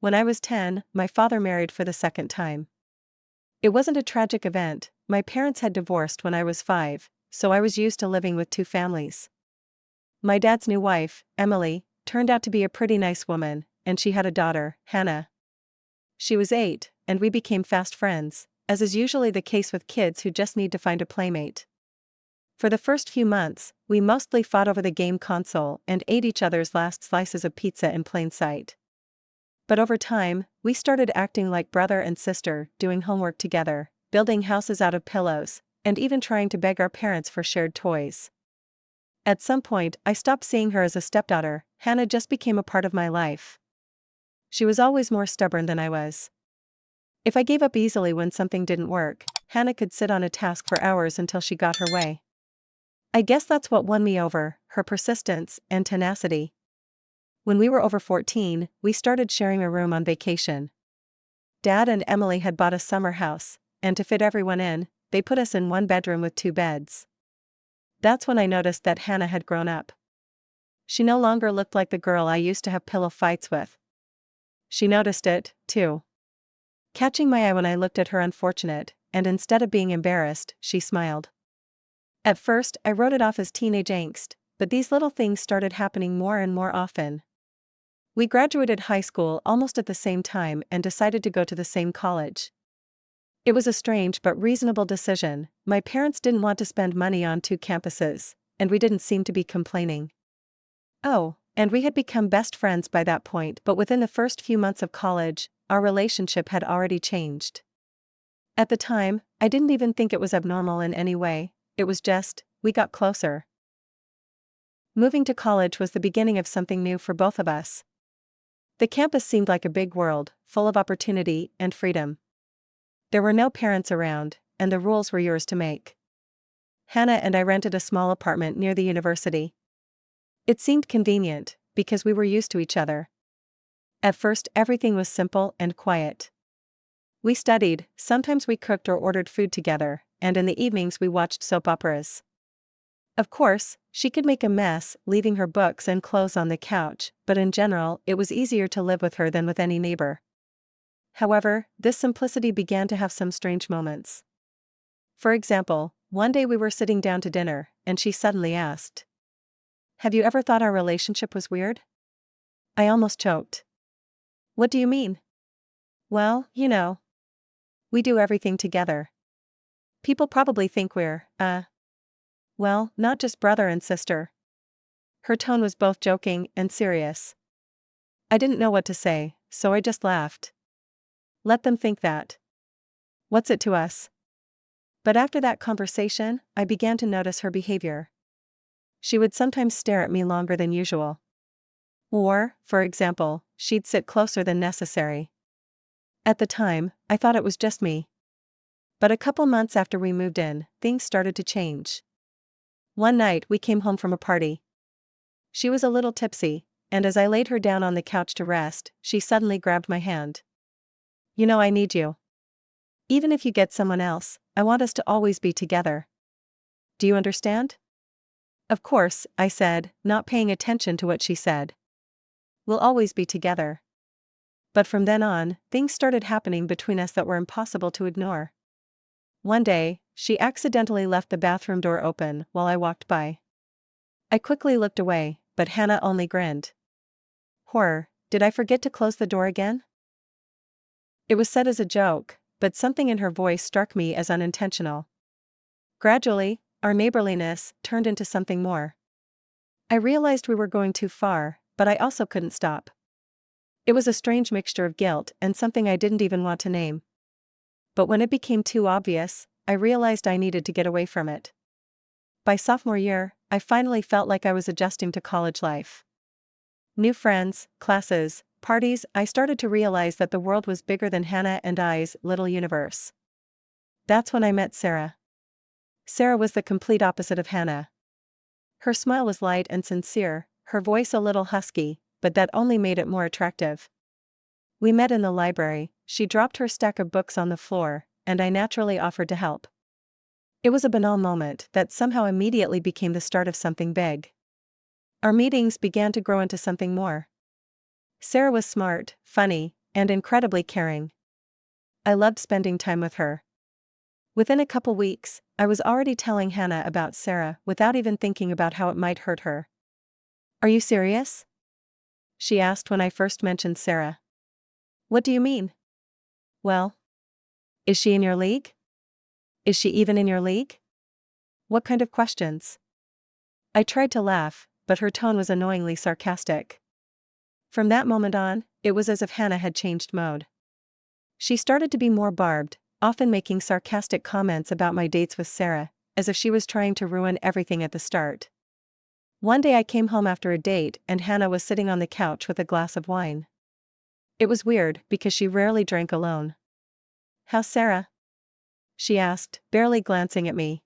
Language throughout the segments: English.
When I was 10, my father married for the second time. It wasn't a tragic event. My parents had divorced when I was 5, so I was used to living with two families. My dad's new wife, Emily, turned out to be a pretty nice woman, and she had a daughter, Hannah. She was 8, and we became fast friends, as is usually the case with kids who just need to find a playmate. For the first few months, we mostly fought over the game console and ate each other's last slices of pizza in plain sight. But over time, we started acting like brother and sister, doing homework together, building houses out of pillows, and even trying to beg our parents for shared toys. At some point, I stopped seeing her as a stepdaughter. Hannah just became a part of my life. She was always more stubborn than I was. If I gave up easily when something didn't work, Hannah could sit on a task for hours until she got her way. I guess that's what won me over, her persistence and tenacity. When we were over 14, we started sharing a room on vacation. Dad and Emily had bought a summer house, and to fit everyone in, they put us in one bedroom with 2 beds. That's when I noticed that Hannah had grown up. She no longer looked like the girl I used to have pillow fights with. She noticed it, too. Catching my eye when I looked at her unfortunate, and instead of being embarrassed, she smiled. At first, I wrote it off as teenage angst, but these little things started happening more and more often. We graduated high school almost at the same time and decided to go to the same college. It was a strange but reasonable decision. My parents didn't want to spend money on 2 campuses, and we didn't seem to be complaining. Oh, and we had become best friends by that point, but within the first few months of college, our relationship had already changed. At the time, I didn't even think it was abnormal in any way, it was just, we got closer. Moving to college was the beginning of something new for both of us. The campus seemed like a big world, full of opportunity and freedom. There were no parents around, and the rules were yours to make. Hannah and I rented a small apartment near the university. It seemed convenient, because we were used to each other. At first, everything was simple and quiet. We studied, sometimes we cooked or ordered food together, and in the evenings we watched soap operas. Of course, she could make a mess, leaving her books and clothes on the couch, but in general, it was easier to live with her than with any neighbor. However, this simplicity began to have some strange moments. For example, one day we were sitting down to dinner, and she suddenly asked, "Have you ever thought our relationship was weird?" I almost choked. "What do you mean?" "Well, we do everything together. People probably think we're, well, not just brother and sister." Her tone was both joking and serious. I didn't know what to say, so I just laughed. Let them think that. What's it to us? But after that conversation, I began to notice her behavior. She would sometimes stare at me longer than usual. Or, for example, she'd sit closer than necessary. At the time, I thought it was just me. But a couple months after we moved in, things started to change. One night we came home from a party. She was a little tipsy, and as I laid her down on the couch to rest, she suddenly grabbed my hand. "I need you. Even if you get someone else, I want us to always be together. Do you understand?" "Of course," I said, not paying attention to what she said. "We'll always be together." But from then on, things started happening between us that were impossible to ignore. One day, she accidentally left the bathroom door open while I walked by. I quickly looked away, but Hannah only grinned. Horror, did I forget to close the door again? It was said as a joke, but something in her voice struck me as unintentional. Gradually, our neighborliness turned into something more. I realized we were going too far, but I also couldn't stop. It was a strange mixture of guilt and something I didn't even want to name. But when it became too obvious, I realized I needed to get away from it. By sophomore year, I finally felt like I was adjusting to college life. New friends, classes, parties. I started to realize that the world was bigger than Hannah and I's little universe. That's when I met Sarah. Sarah was the complete opposite of Hannah. Her smile was light and sincere, her voice a little husky, but that only made it more attractive. We met in the library. She dropped her stack of books on the floor, and I naturally offered to help. It was a banal moment that somehow immediately became the start of something big. Our meetings began to grow into something more. Sarah was smart, funny, and incredibly caring. I loved spending time with her. Within a couple weeks, I was already telling Hannah about Sarah without even thinking about how it might hurt her. "Are you serious?" she asked when I first mentioned Sarah. "What do you mean?" "Well, is she in your league? Is she even in your league? What kind of questions?" I tried to laugh, but her tone was annoyingly sarcastic. From that moment on, it was as if Hannah had changed mode. She started to be more barbed, often making sarcastic comments about my dates with Sarah, as if she was trying to ruin everything at the start. One day I came home after a date and Hannah was sitting on the couch with a glass of wine. It was weird because she rarely drank alone. "How's Sarah?" she asked, barely glancing at me.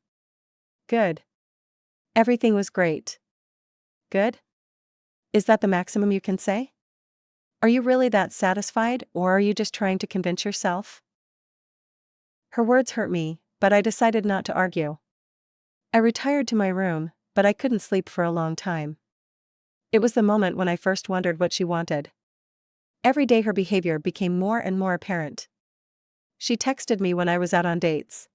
"Good. Everything was great." "Good? Is that the maximum you can say? Are you really that satisfied, or are you just trying to convince yourself?" Her words hurt me, but I decided not to argue. I retired to my room, but I couldn't sleep for a long time. It was the moment when I first wondered what she wanted. Every day her behavior became more and more apparent. She texted me when I was out on dates.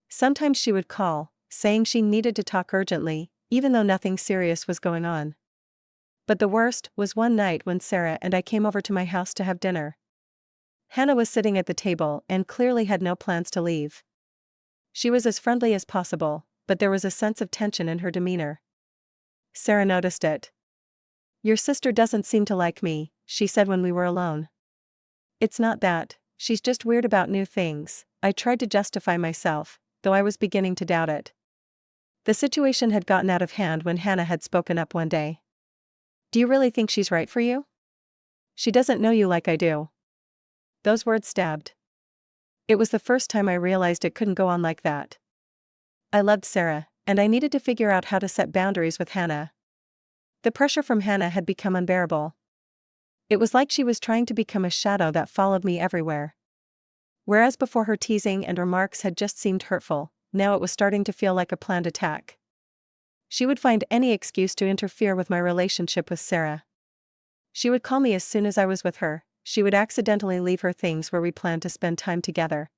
Sometimes she would call, saying she needed to talk urgently, even though nothing serious was going on. But the worst was one night when Sarah and I came over to my house to have dinner. Hannah was sitting at the table and clearly had no plans to leave. She was as friendly as possible, but there was a sense of tension in her demeanor. Sarah noticed it. "Your sister doesn't seem to like me," she said when we were alone. "It's not that, she's just weird about new things," I tried to justify myself, though I was beginning to doubt it. The situation had gotten out of hand when Hannah had spoken up one day. "Do you really think she's right for you? She doesn't know you like I do." Those words stabbed. It was the first time I realized it couldn't go on like that. I loved Sarah, and I needed to figure out how to set boundaries with Hannah. The pressure from Hannah had become unbearable. It was like she was trying to become a shadow that followed me everywhere. Whereas before her teasing and remarks had just seemed hurtful, now it was starting to feel like a planned attack. She would find any excuse to interfere with my relationship with Sarah. She would call me as soon as I was with her. She would accidentally leave her things where we planned to spend time together.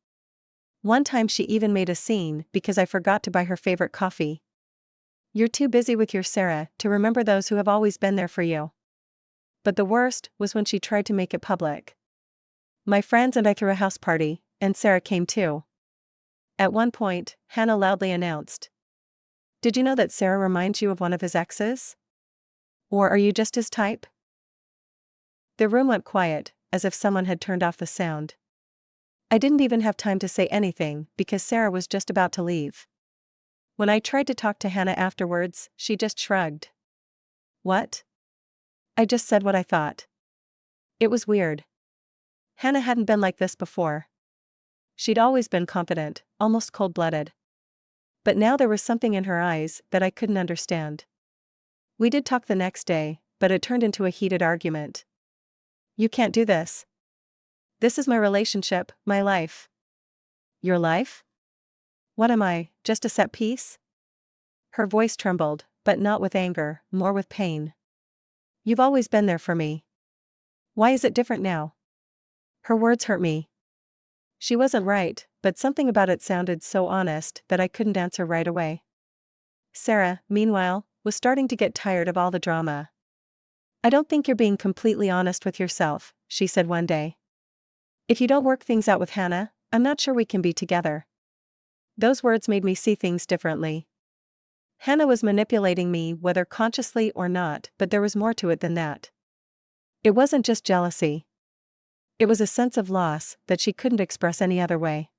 One time she even made a scene because I forgot to buy her favorite coffee. "You're too busy with your Sarah to remember those who have always been there for you." But the worst was when she tried to make it public. My friends and I threw a house party, and Sarah came too. At one point, Hannah loudly announced, "Did you know that Sarah reminds you of one of his exes? Or are you just his type?" The room went quiet, as if someone had turned off the sound. I didn't even have time to say anything because Sarah was just about to leave. When I tried to talk to Hannah afterwards, she just shrugged. "What?" I just said what I thought. It was weird. Hannah hadn't been like this before. She'd always been confident, almost cold-blooded. But now there was something in her eyes that I couldn't understand. We did talk the next day, but it turned into a heated argument. "You can't do this. This is my relationship, my life." "Your life? What am I, just a set piece?" Her voice trembled, but not with anger, more with pain. "You've always been there for me. Why is it different now?" Her words hurt me. She wasn't right, but something about it sounded so honest that I couldn't answer right away. Sarah, meanwhile, was starting to get tired of all the drama. "I don't think you're being completely honest with yourself," she said one day. "If you don't work things out with Hannah, I'm not sure we can be together." Those words made me see things differently. Hannah was manipulating me whether consciously or not, but there was more to it than that. It wasn't just jealousy. It was a sense of loss that she couldn't express any other way.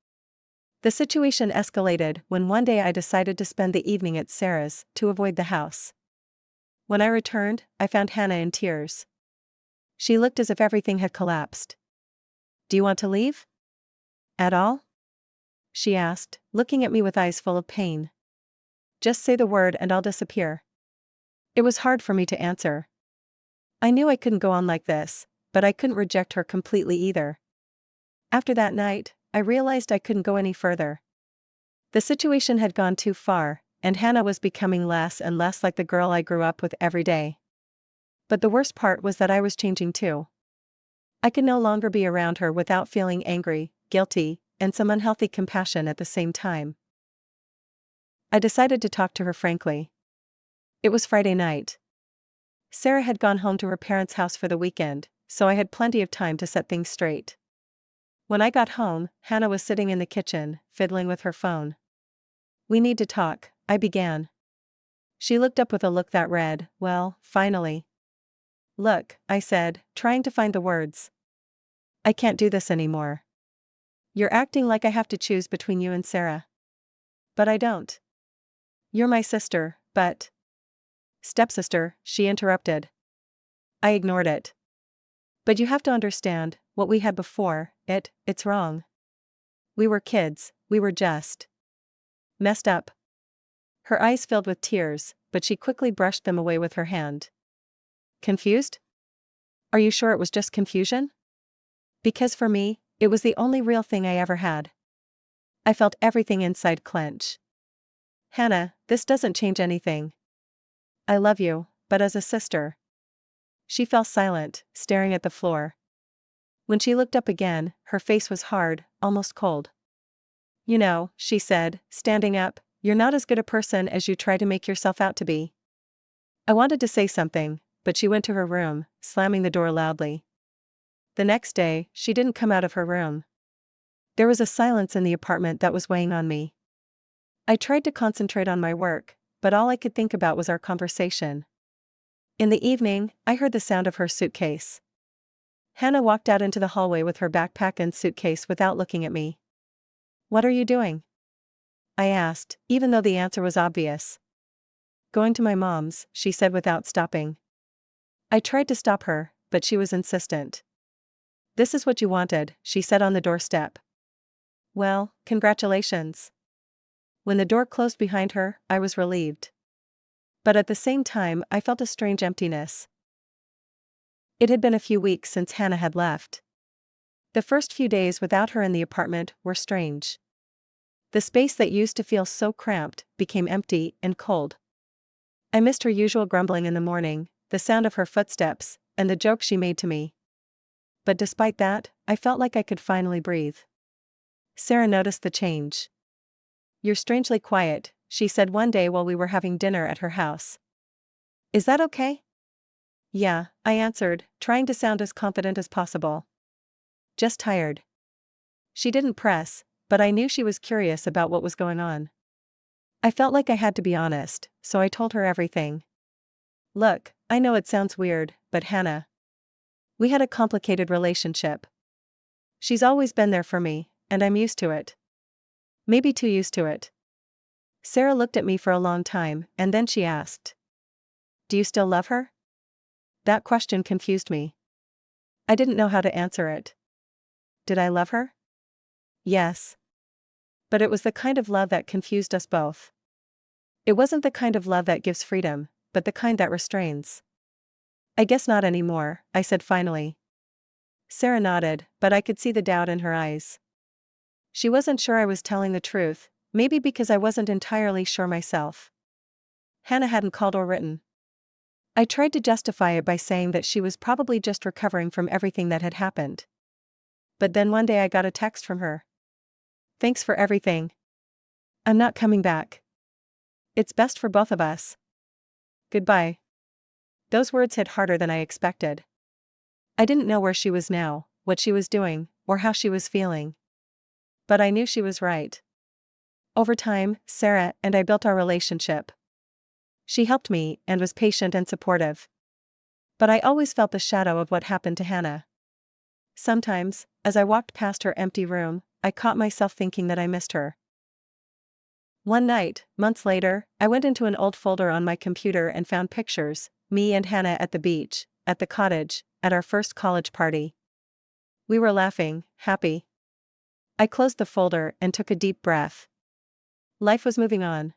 The situation escalated when one day I decided to spend the evening at Sarah's to avoid the house. When I returned, I found Hannah in tears. She looked as if everything had collapsed. "Do you want to leave? At all?" she asked, looking at me with eyes full of pain. "Just say the word and I'll disappear." It was hard for me to answer. I knew I couldn't go on like this, but I couldn't reject her completely either. After that night, I realized I couldn't go any further. The situation had gone too far, and Hannah was becoming less and less like the girl I grew up with every day. But the worst part was that I was changing too. I could no longer be around her without feeling angry, guilty, and some unhealthy compassion at the same time. I decided to talk to her frankly. It was Friday night. Sarah had gone home to her parents' house for the weekend, so I had plenty of time to set things straight. When I got home, Hannah was sitting in the kitchen, fiddling with her phone. "We need to talk," I began. She looked up with a look that read, "Well, finally." "Look," I said, trying to find the words. "I can't do this anymore. You're acting like I have to choose between you and Sarah. But I don't. You're my sister, but—" "Stepsister," she interrupted. I ignored it. "But you have to understand, what we had before, it's wrong. We were kids, we were just messed up." Her eyes filled with tears, but she quickly brushed them away with her hand. "Confused? Are you sure it was just confusion? Because for me, it was the only real thing I ever had." I felt everything inside clench. "Hannah, this doesn't change anything. I love you, but as a sister." She fell silent, staring at the floor. When she looked up again, her face was hard, almost cold. "You know," she said, standing up, "you're not as good a person as you try to make yourself out to be." I wanted to say something, but she went to her room, slamming the door loudly. The next day, she didn't come out of her room. There was a silence in the apartment that was weighing on me. I tried to concentrate on my work, but all I could think about was our conversation. In the evening, I heard the sound of her suitcase. Hannah walked out into the hallway with her backpack and suitcase without looking at me. "What are you doing?" I asked, even though the answer was obvious. "Going to my mom's," she said without stopping. I tried to stop her, but she was insistent. "This is what you wanted," she said on the doorstep. "Well, congratulations." When the door closed behind her, I was relieved. But at the same time, I felt a strange emptiness. It had been a few weeks since Hannah had left. The first few days without her in the apartment were strange. The space that used to feel so cramped became empty and cold. I missed her usual grumbling in the morning, the sound of her footsteps, and the jokes she made to me. But despite that, I felt like I could finally breathe. Sarah noticed the change. "You're strangely quiet," she said one day while we were having dinner at her house. "Is that okay?" "Yeah," I answered, trying to sound as confident as possible. "Just tired." She didn't press, but I knew she was curious about what was going on. I felt like I had to be honest, so I told her everything. "Look, I know it sounds weird, but Hannah, we had a complicated relationship. She's always been there for me, and I'm used to it. Maybe too used to it." Sarah looked at me for a long time, and then she asked, "Do you still love her?" That question confused me. I didn't know how to answer it. Did I love her? Yes. But it was the kind of love that confused us both. It wasn't the kind of love that gives freedom, but the kind that restrains. "I guess not anymore," I said finally. Sarah nodded, but I could see the doubt in her eyes. She wasn't sure I was telling the truth, maybe because I wasn't entirely sure myself. Hannah hadn't called or written. I tried to justify it by saying that she was probably just recovering from everything that had happened. But then one day I got a text from her. "Thanks for everything. I'm not coming back. It's best for both of us. Goodbye." Those words hit harder than I expected. I didn't know where she was now, what she was doing, or how she was feeling. But I knew she was right. Over time, Sarah and I built our relationship. She helped me and was patient and supportive. But I always felt the shadow of what happened to Hannah. Sometimes, as I walked past her empty room, I caught myself thinking that I missed her. One night, months later, I went into an old folder on my computer and found pictures, me and Hannah at the beach, at the cottage, at our first college party. We were laughing, happy. I closed the folder and took a deep breath. Life was moving on,